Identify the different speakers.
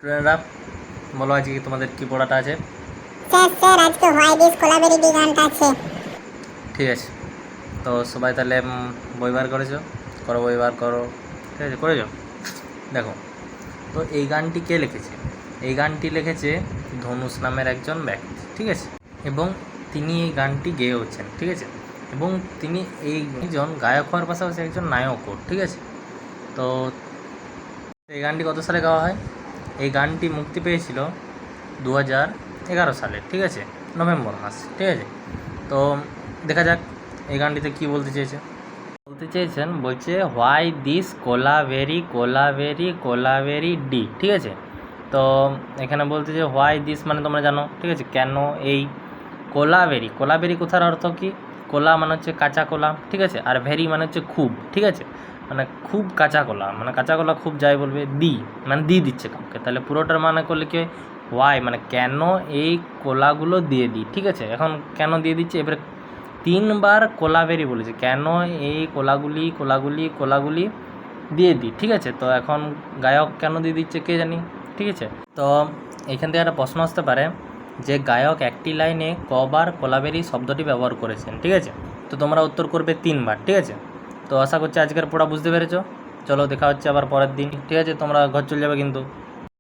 Speaker 1: স্টুডেন্টরা বলো আজকে তোমাদের কি পড়াটা আছে?
Speaker 2: স্যার আজকে হোয়াই দিস কোলাবেরি ডি গানটা আছে।
Speaker 1: ঠিক আছে, তো সবাই তাহলে বই বার করেছো, করো বই বার করো। ঠিক আছে, করেছো? দেখো, তো এই গানটি কে লিখেছে? এই গানটি লিখেছে ধনুষ নামের একজন ব্যক্তি। ঠিক আছে, এবং তিনি এই গানটি গেয়েওছেন। ঠিক আছে, এবং তিনি একজন গায়ক হওয়ার পাশাপাশি একজন নায়কও। ঠিক আছে, তো এই গানটি কত সালে গাওয়া হয়? এই গানটি মুক্তি পেয়েছিল 2011 সালে। ঠিক আছে, নভেম্বর মাস। ঠিক আছে, তো দেখা যাক এই গানটিতে কী বলতে চেয়েছেন। বলছে হোয়াই দিস কোলাভেরি কোলাভেরি কোলাভেরি ডি। ঠিক আছে, তো এখানে বলতে যে হোয়াই দিস মানে তোমরা জানো। ঠিক আছে, কেন এই কোলাভেরি? কোলাভেরি কথার অর্থ কি? কোলা মানে হচ্ছে কাঁচা কলা। ঠিক আছে, আর ভেরি মানে হচ্ছে খুব। ঠিক আছে, মানে খুব কাঁচা কলা, মানে কাঁচা কলা খুব যাই বলবে, দি মানে দিয়ে দিচ্ছে কাউকে। তাহলে পুরোটার মানে করলে কি হোয়াই মানে কেন এই কোলাগুলো দিয়ে দিই। ঠিক আছে, এখন কেন দিয়ে দিচ্ছে, এবারে 3বার কোলাভেরি বলেছে, কেন এই কোলাগুলি দিয়ে দিই। ঠিক আছে, তো এখন গায়ক কেন দিয়ে দিচ্ছে কে জানি। ঠিক আছে, তো এখান থেকে একটা প্রশ্ন আসতে পারে যে গায়ক একটি লাইনে কবার কোলাভেরি শব্দটি ব্যবহার করেছেন। ঠিক আছে, তো তোমরা উত্তর করবে 3বার। ঠিক আছে, তো আশা করছি আজকের পড়া বুঝতে পেরেছো। চলো দেখা হচ্ছে আবার পরের দিন। ঠিক আছে, তোমরা ঘর চলে যাবে কিন্তু।